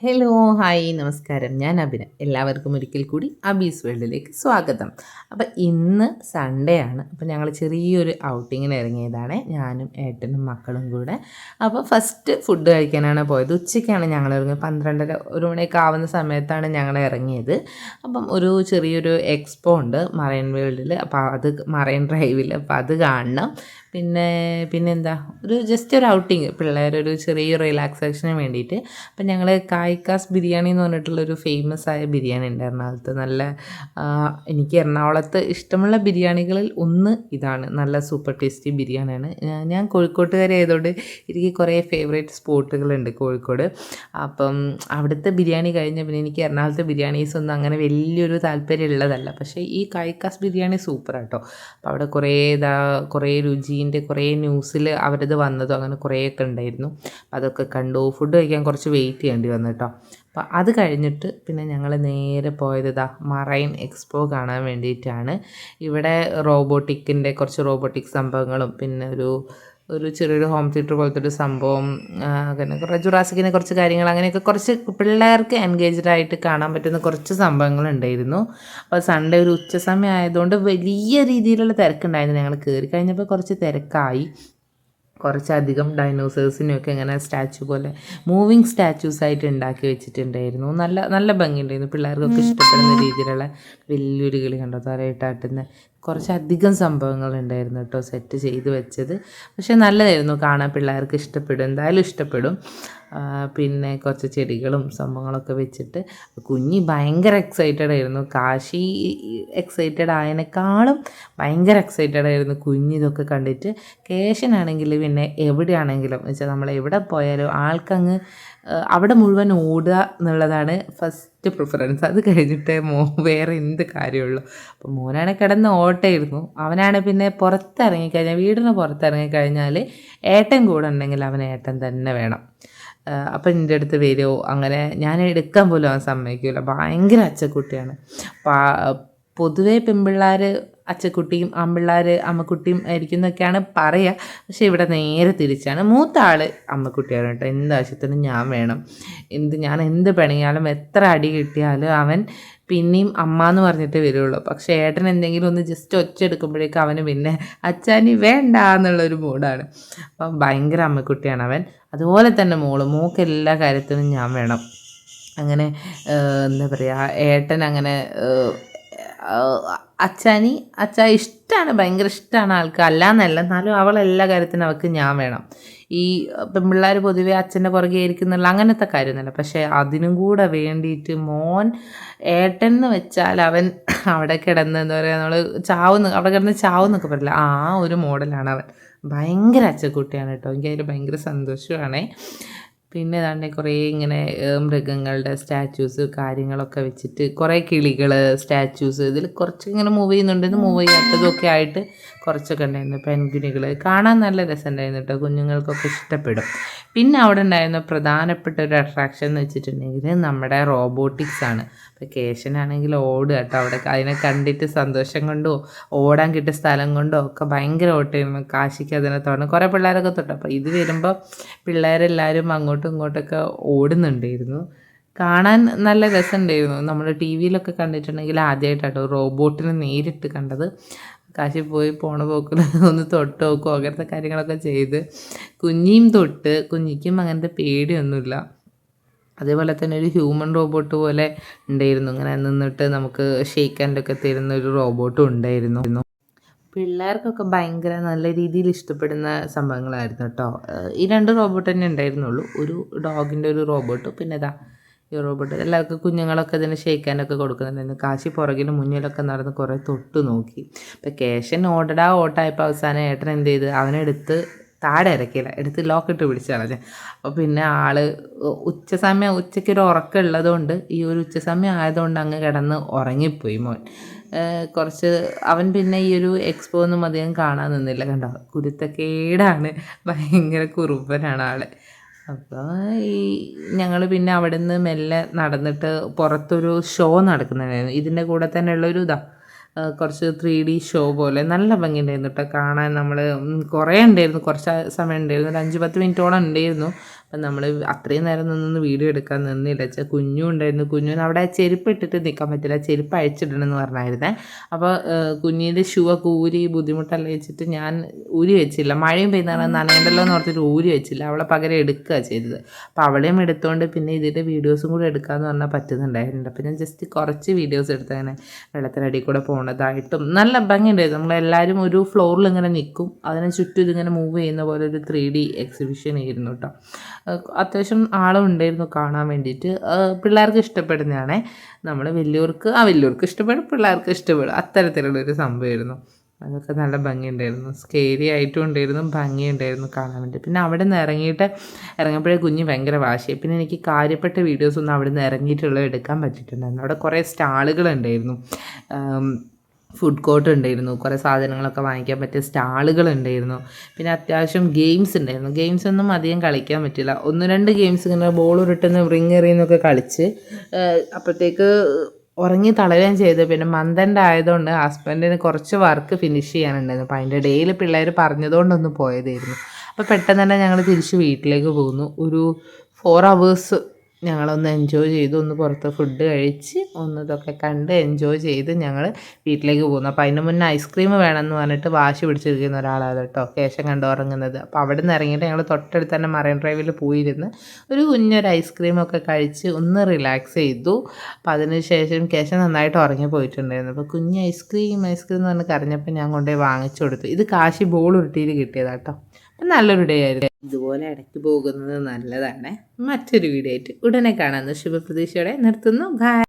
Hello, hi, നമസ്കാരം. ഞാൻ അഭിന. എല്ലാവർക്കും ഒരിക്കൽ കൂടി അബീസ് വേൾഡിലേക്ക് സ്വാഗതം. അപ്പം ഇന്ന് സൺഡേ ആണ്. അപ്പം ഞങ്ങൾ ചെറിയൊരു ഔട്ടിങ്ങിന് ഇറങ്ങിയതാണ്, ഞാനും ഏട്ടനും മക്കളും കൂടെ. അപ്പോൾ ഫസ്റ്റ് ഫുഡ് കഴിക്കാനാണ് പോയത്. ഉച്ചയ്ക്കാണ് ഞങ്ങൾ ഇറങ്ങിയത്. 12:30 1 മണിയൊക്കെ ആവുന്ന സമയത്താണ് ഞങ്ങൾ ഇറങ്ങിയത്. അപ്പം ചെറിയൊരു എക്സ്പോ ഉണ്ട് മറൈൻ വേൾഡിൽ, അപ്പോൾ അത് മറൈൻ ഡ്രൈവിൽ, അപ്പോൾ അത് കാണണം. പിന്നെന്താ, ജസ്റ്റ് ഒരു ഔട്ടിങ്, പിള്ളേരൊരു ചെറിയ റിലാക്സേഷന് വേണ്ടിയിട്ട്. അപ്പം ഞങ്ങൾ കായ്ക്കാസ് ബിരിയാണി എന്ന് പറഞ്ഞിട്ടുള്ളൊരു ഫേമസ് ആയ ബിരിയാണി ഉണ്ട് എറണാകുളത്ത്. എനിക്ക് എറണാകുളത്ത് ഇഷ്ടമുള്ള ബിരിയാണികളിൽ ഒന്ന് ഇതാണ്. നല്ല സൂപ്പർ ടേസ്റ്റി ബിരിയാണിയാണ്. ഞാൻ കോഴിക്കോട്ടുകാരി ആയതുകൊണ്ട് എനിക്ക് കുറേ ഫേവറേറ്റ് സ്പോട്ടുകളുണ്ട് കോഴിക്കോട്. അപ്പം അവിടുത്തെ ബിരിയാണി കഴിഞ്ഞ പിന്നെ എനിക്ക് എറണാകുളത്തെ ബിരിയാണീസ് ഒന്നും അങ്ങനെ വലിയൊരു താല്പര്യം ഉള്ളതല്ല. പക്ഷേ ഈ കായ്ക്കാസ് ബിരിയാണി സൂപ്പറാട്ടോ. അപ്പോൾ അവിടെ കുറേ രുചീൻ്റെ കുറേ ന്യൂസിൽ അവരത് വന്നതും അങ്ങനെ കുറേയൊക്കെ ഉണ്ടായിരുന്നു. അതൊക്കെ കണ്ടു. ഫുഡ് കഴിക്കാൻ കുറച്ച് വെയിറ്റ് ചെയ്യേണ്ടി വന്നു കേട്ടോ. അപ്പോൾ അത് കഴിഞ്ഞിട്ട് പിന്നെ ഞങ്ങൾ നേരെ പോയത് മറൈൻ എക്സ്പോ കാണാൻ വേണ്ടിയിട്ടാണ്. ഇവിടെ കുറച്ച് റോബോട്ടിക് സംഭവങ്ങളും പിന്നെ ഒരു ചെറിയൊരു ഹോം തിയേറ്റർ പോലത്തെ ഒരു സംഭവം, അങ്ങനെ കുറേ ജുറാസിക്കിൻ്റെ കുറച്ച് കാര്യങ്ങൾ, അങ്ങനെയൊക്കെ കുറച്ച് പിള്ളേർക്ക് എൻഗേജ്ഡ് ആയിട്ട് കാണാൻ പറ്റുന്ന കുറച്ച് സംഭവങ്ങളുണ്ടായിരുന്നു. അപ്പോൾ സൺഡേ ഒരു ഉച്ച സമയം ആയതുകൊണ്ട് വലിയ രീതിയിലുള്ള തിരക്കുണ്ടായിരുന്നു. ഞങ്ങൾ കയറി കഴിഞ്ഞപ്പോൾ കുറച്ച് തിരക്കായി. കുറച്ചധികം ഡൈനോസേഴ്സിനെയൊക്കെ ഇങ്ങനെ സ്റ്റാച്ചു പോലെ മൂവിങ് സ്റ്റാച്യൂസായിട്ട് ഉണ്ടാക്കി വെച്ചിട്ടുണ്ടായിരുന്നു. നല്ല നല്ല ഭംഗിയുണ്ടായിരുന്നു. പിള്ളേർക്കൊക്കെ ഇഷ്ടപ്പെടുന്ന രീതിയിലുള്ള വലിയൊരു കിളി കണ്ടോ, തലയിട്ടാട്ടുന്ന കുറച്ചധികം സംഭവങ്ങളുണ്ടായിരുന്നു കേട്ടോ സെറ്റ് ചെയ്ത് വെച്ചത്. പക്ഷേ നല്ലതായിരുന്നു കാണാൻ, പിള്ളേർക്ക് ഇഷ്ടപ്പെടും, എന്തായാലും ഇഷ്ടപ്പെടും. പിന്നെ കുറച്ച് ചെടികളും സംഭവങ്ങളൊക്കെ വെച്ചിട്ട് കുഞ്ഞി ഭയങ്കര എക്സൈറ്റഡ് ആയിരുന്നു. കാശി എക്സൈറ്റഡ് ആയതിനേക്കാളും ഭയങ്കര എക്സൈറ്റഡ് ആയിരുന്നു കുഞ്ഞിതൊക്കെ കണ്ടിട്ട്. കേശനാണെങ്കിൽ പിന്നെ എവിടെയാണെങ്കിലും വെച്ചാൽ നമ്മൾ എവിടെ പോയാലും ആൾക്കങ്ങ് അവിടെ മുഴുവൻ ഓടുക എന്നുള്ളതാണ് ഫസ്റ്റ് പ്രിഫറൻസ്. അത് കഴിഞ്ഞിട്ട് വേറെ എന്ത് കാര്യമുള്ളൂ. അപ്പോൾ മോനാണ് കിടന്ന് ഓട്ടമായിരുന്നു. അവനാണ് പിന്നെ വീടിന് പുറത്തിറങ്ങിക്കഴിഞ്ഞാൽ ഏട്ടൻ കൂടെ ഉണ്ടെങ്കിൽ അവൻ ഏട്ടൻ തന്നെ വേണം. അപ്പം എൻ്റെ അടുത്ത് വരുമോ, അങ്ങനെ ഞാൻ എടുക്കാൻ പോലും അവൻ സമ്മതിക്കില്ല. ഭയങ്കര അച്ചക്കുട്ടിയാണ്. പൊതുവേ പെൺപിള്ളേർ അച്ചക്കുട്ടിയും ആൺപിള്ളേർ അമ്മക്കുട്ടിയും ആയിരിക്കും എന്നൊക്കെയാണ് പറയുക. പക്ഷേ ഇവിടെ നേരെ തിരിച്ചാണ്. മൂത്ത ആൾ അമ്മക്കുട്ടിയാണ് കേട്ടോ. എന്താവശ്യത്തിനും ഞാൻ വേണം. ഞാൻ എന്ത് പണിയാലും എത്ര അടി കിട്ടിയാലും അവൻ പിന്നെയും അമ്മ എന്ന് പറഞ്ഞിട്ട് വരുള്ളൂ. പക്ഷേ ഏട്ടൻ എന്തെങ്കിലും ഒന്ന് ജസ്റ്റ് ഒച്ചെടുക്കുമ്പോഴേക്കും അവന് പിന്നെ അച്ചാനി വേണ്ട എന്നുള്ളൊരു മൂഡാണ്. അപ്പം ഭയങ്കര അമ്മക്കുട്ടിയാണ് അവൻ. അതുപോലെ തന്നെ മോൾക്ക് എല്ലാ കാര്യത്തിനും ഞാൻ വേണം. അങ്ങനെ എന്താ പറയുക, ഏട്ടൻ അങ്ങനെ അച്ഛ ഇഷ്ടമാണ്, ഭയങ്കര ഇഷ്ടമാണ് ആൾക്ക്, അല്ലാന്നല്ല, എന്നാലും അവളെല്ലാ കാര്യത്തിനും അവൾക്ക് ഞാൻ വേണം. ഈ പെൺപിള്ളേർ പൊതുവേ അച്ഛൻ്റെ പുറകെ ആയിരിക്കുന്നുള്ള അങ്ങനത്തെ കാര്യമൊന്നുമല്ല. പക്ഷേ അതിനും കൂടെ വേണ്ടിയിട്ട് ഏട്ടൻ എന്ന് വെച്ചാൽ അവൻ അവിടെ കിടന്ന് എന്താ പറയുക, അവിടെ കിടന്ന് ചാവുന്നൊക്കെ പറയില്ല, ആ ഒരു മോഡലാണ് അവൻ. ഭയങ്കര അച്ചക്കുട്ടിയാണ് കേട്ടോ. എനിക്കതിൽ ഭയങ്കര സന്തോഷമാണ്. പിന്നെ ഏതാണ്ട് കുറേ ഇങ്ങനെ മൃഗങ്ങളുടെ സ്റ്റാച്യൂസ് കാര്യങ്ങളൊക്കെ വെച്ചിട്ട് കുറേ കിളികൾ സ്റ്റാച്യൂസ് ഇതിൽ കുറച്ച് ഇങ്ങനെ മൂവ് ചെയ്യുന്നുണ്ടെന്ന് മൂവ് ചെയ്യാത്തതൊക്കെ ആയിട്ട് കുറച്ചൊക്കെ ഉണ്ടായിരുന്നു. പെൻഗ്വിനുകൾ കാണാൻ നല്ല രസമുണ്ടായിരുന്നു കേട്ടോ. കുഞ്ഞുങ്ങൾക്കൊക്കെ ഇഷ്ടപ്പെടും. പിന്നെ അവിടെ ഉണ്ടായിരുന്ന പ്രധാനപ്പെട്ട ഒരു അട്രാക്ഷൻ എന്ന് വെച്ചിട്ടുണ്ടെങ്കിൽ നമ്മുടെ റോബോട്ടിക്സ് ആണ്. അപ്പോൾ കേശനാണെങ്കിൽ ഓടുക കേട്ടോ. അവിടെ അതിനെ കണ്ടിട്ട് സന്തോഷം കൊണ്ടോ ഓടാൻ കിട്ടിയ സ്ഥലം കൊണ്ടോ ഒക്കെ ഭയങ്കര ഓട്ടമായിരുന്നു. കാശിക്ക് അതിനെ തൊടണം. കുറേ പിള്ളേരൊക്കെ തൊട്ടു. അപ്പോൾ ഇത് വരുമ്പോൾ പിള്ളേരെല്ലാവരും അങ്ങോട്ടും ഇങ്ങോട്ടൊക്കെ ഓടുന്നുണ്ടായിരുന്നു. കാണാൻ നല്ല രസമുണ്ടായിരുന്നു. നമ്മൾ ടി വിയിലൊക്കെ കണ്ടിട്ടുണ്ടെങ്കിൽ ആദ്യമായിട്ടാട്ടോ റോബോട്ടിനെ നേരിട്ട് കണ്ടത്. കാശി പോയി പോണ പോക്കിൽ ഒന്ന് തൊട്ട് നോക്കും, അങ്ങനത്തെ കാര്യങ്ങളൊക്കെ ചെയ്ത് കുഞ്ഞിയും തൊട്ട്. കുഞ്ഞിക്കും അങ്ങനത്തെ പേടിയൊന്നുമില്ല. അതേപോലെ തന്നെ ഒരു ഹ്യൂമൻ റോബോട്ട് പോലെ ഉണ്ടായിരുന്നു. ഇങ്ങനെ നിന്നിട്ട് നമുക്ക് ഷെയ്ക്ക് ഹാൻഡൊക്കെ തരുന്ന ഒരു റോബോട്ടും ഉണ്ടായിരുന്നു. പിള്ളേർക്കൊക്കെ ഭയങ്കര നല്ല രീതിയിൽ ഇഷ്ടപ്പെടുന്ന സംഭവങ്ങളായിരുന്നു കേട്ടോ. ഈ 2 റോബോട്ട് തന്നെ ഉണ്ടായിരുന്നുള്ളൂ. ഒരു ഡോഗിൻ്റെ ഒരു റോബോട്ട്, പിന്നെ ഈ റോബോട്ട്. എല്ലാവർക്കും കുഞ്ഞുങ്ങളൊക്കെ ഇതിന് ഷെയ്ക്കാനൊക്കെ കൊടുക്കുന്നുണ്ടായിരുന്നു. കാശി പുറകിലും മുന്നിലൊക്കെ നടന്ന് കുറേ തൊട്ട് നോക്കി. അപ്പോൾ കേശൻ ഓട്ടായപ്പോൾ അവസാനം ഏട്ടൻ എന്ത് ചെയ്ത്, അവനെടുത്ത് താഴെ ഇറക്കിയില്ല, എടുത്ത് ലോക്കിട്ട് പിടിച്ച് കളഞ്ഞ്. അപ്പോൾ പിന്നെ ഉച്ചയ്ക്കൊരു ഉറക്കം ഉള്ളതുകൊണ്ട്, ഈ ഒരു ഉച്ചസമയം ആയതുകൊണ്ട് അങ്ങ് കിടന്ന് ഉറങ്ങിപ്പോയി മോൻ. അവൻ പിന്നെ ഈ ഒരു എക്സ്പോ ഒന്നും അധികം കാണാൻ നിന്നില്ല. കണ്ടോ, കുരുത്തക്കേടാണ്, ഭയങ്കര കുറുമ്പനാണ് ആൾ. അപ്പോൾ ഞങ്ങൾ പിന്നെ അവിടെ നിന്ന് മെല്ലെ നടന്നിട്ട് പുറത്തൊരു ഷോ നടക്കുന്നുണ്ടായിരുന്നു. ഇതിൻ്റെ കൂടെ തന്നെയുള്ളൊരു കുറച്ച് 3D ഷോ പോലെ നല്ല ഭംഗിയുണ്ടായിരുന്നു കേട്ടോ കാണാൻ. നമ്മൾ കുറേ ഉണ്ടായിരുന്നു, കുറച്ച് സമയം ഉണ്ടായിരുന്നു, ഒരു 5-10 മിനിറ്റോളം ഉണ്ടായിരുന്നു. അപ്പം നമ്മൾ അത്രയും നേരം നിന്നൊന്ന് വീഡിയോ എടുക്കാൻ നിന്നില്ല. വെച്ചാൽ കുഞ്ഞും ഉണ്ടായിരുന്നു. കുഞ്ഞിന് അവിടെ ചെരുപ്പ് ഇട്ടിട്ട് നിൽക്കാൻ പറ്റില്ല, ചെരുപ്പ് അഴിച്ചിടണമെന്ന് പറഞ്ഞായിരുന്നേ. അപ്പോൾ കുഞ്ഞിൻ്റെ ഷൂ ഒക്കെ ഊരി ബുദ്ധിമുട്ടല്ല വെച്ചിട്ട് ഞാൻ ഊരി വെച്ചില്ല. മഴയും പെയ്താണ് നനയണ്ടല്ലോ എന്ന് ഓർത്തിട്ട് ഊരി വെച്ചില്ല. അവളെ പകരം എടുക്കുക ചെയ്തത്. അപ്പോൾ അവളെയും എടുത്തുകൊണ്ട് പിന്നെ ഇതിൻ്റെ വീഡിയോസും കൂടെ എടുക്കാമെന്ന് പറഞ്ഞാൽ പറ്റുന്നുണ്ടായിരുന്നില്ല. അപ്പോൾ ഞാൻ ജസ്റ്റ് കുറച്ച് വീഡിയോസ് എടുത്തങ്ങനെ വെള്ളത്തിനടിയിൽ കൂടെ പോകുന്നതായിട്ടും നല്ല ഭംഗിയുണ്ടായിരുന്നു. നമ്മളെല്ലാവരും ഒരു ഫ്ലോറിൽ ഇങ്ങനെ നിൽക്കും, അതിനെ ചുറ്റും ഇതിങ്ങനെ മൂവ് ചെയ്യുന്ന പോലെ ഒരു 3D എക്സിബിഷൻ ആയിരുന്നു കേട്ടോ. അത്യാവശ്യം ആളും ഉണ്ടായിരുന്നു കാണാൻ വേണ്ടിയിട്ട്. പിള്ളേർക്ക് ഇഷ്ടപ്പെടുന്നതാണേ. നമ്മൾ വലിയവർക്ക് ഇഷ്ടപ്പെടും, പിള്ളേർക്ക് ഇഷ്ടപ്പെടും, അത്തരത്തിലുള്ളൊരു സംഭവമായിരുന്നു. അതൊക്കെ നല്ല ഭംഗിയുണ്ടായിരുന്നു. സ്കേരി ആയിട്ടും ഉണ്ടായിരുന്നു, ഭംഗിയുണ്ടായിരുന്നു കാണാൻ വേണ്ടി. പിന്നെ അവിടെ നിന്ന് ഇറങ്ങിയപ്പോഴേ കുഞ്ഞ് ഭയങ്കര വാശിയായി. പിന്നെ എനിക്ക് കാര്യപ്പെട്ട വീഡിയോസൊന്നും അവിടെ നിന്ന് ഇറങ്ങിയിട്ടുള്ളത് എടുക്കാൻ പറ്റിയിട്ടുണ്ടായിരുന്നു. അവിടെ കുറേ സ്റ്റാളുകളുണ്ടായിരുന്നു, ഫുഡ് കോർട്ട് ഉണ്ടായിരുന്നു, കുറേ സാധനങ്ങളൊക്കെ വാങ്ങിക്കാൻ പറ്റിയ സ്റ്റാളുകളുണ്ടായിരുന്നു. പിന്നെ അത്യാവശ്യം ഗെയിംസ് ഉണ്ടായിരുന്നു. ഗെയിംസ് ഒന്നും അധികം കളിക്കാൻ പറ്റില്ല. 1-2 ഗെയിംസ് ഇങ്ങനെ ബോൾ ഉരുട്ടുന്ന റിങ് എറിയുന്നൊക്കെ കളിച്ച് അപ്പോഴത്തേക്ക് ഉറങ്ങി തളരുകയും ചെയ്തു. പിന്നെ മന്ദൻ്റെ ആയതുകൊണ്ട് ഹസ്ബൻഡിന് കുറച്ച് വർക്ക് ഫിനിഷ് ചെയ്യാനുണ്ടായിരുന്നു. അപ്പോൾ അതിൻ്റെ ഇടയിൽ പിള്ളേർ പറഞ്ഞതുകൊണ്ടൊന്ന് പോയതായിരുന്നു. അപ്പോൾ പെട്ടെന്ന് തന്നെ ഞങ്ങൾ തിരിച്ച് വീട്ടിലേക്ക് പോകുന്നു. ഒരു 4 hours ഞങ്ങളൊന്ന് എൻജോയ് ചെയ്തു, ഒന്ന് പുറത്ത് ഫുഡ് കഴിച്ച് ഇതൊക്കെ കണ്ട് എൻജോയ് ചെയ്ത് ഞങ്ങൾ വീട്ടിലേക്ക് പോകുന്നു. അപ്പോൾ അതിന് മുന്നേ ഐസ്ക്രീം വേണമെന്ന് പറഞ്ഞിട്ട് വാശി പിടിച്ചിരിക്കുന്ന ഒരാളാണ് കേട്ടോ കേശം കണ്ട് ഉറങ്ങുന്നത്. അപ്പോൾ അവിടെ നിന്ന് ഇറങ്ങിയിട്ട് ഞങ്ങൾ തൊട്ടടുത്ത് തന്നെ മറൈൻ ഡ്രൈവിൽ പോയിരുന്ന് ഒരു കുഞ്ഞൊരു ഐസ്ക്രീമൊക്കെ കഴിച്ച് ഒന്ന് റിലാക്സ് ചെയ്തു. അപ്പോൾ അതിന് ശേഷം കേശം നന്നായിട്ട് ഉറങ്ങി പോയിട്ടുണ്ടായിരുന്നു. അപ്പോൾ കുഞ്ഞ് ഐസ്ക്രീം എന്ന് പറഞ്ഞ് കരഞ്ഞപ്പോൾ ഞാൻ കൊണ്ടുപോയി വാങ്ങിച്ചു കൊടുത്തു. ഇത് കാശി ബോൾ ഉരുട്ടിയിൽ കിട്ടിയതാട്ടോ. അപ്പം നല്ലൊരു ഡേ ആയിരുന്നു. ഇതുപോലെ ഇടയ്ക്ക് പോകുന്നത് നല്ലതാണ്. മറ്റൊരു വീഡിയോ ആയിട്ട് ഉടനെ കാണാമെന്ന് ശുഭപ്രതീക്ഷയോടെ നിർത്തുന്നു. ബൈ.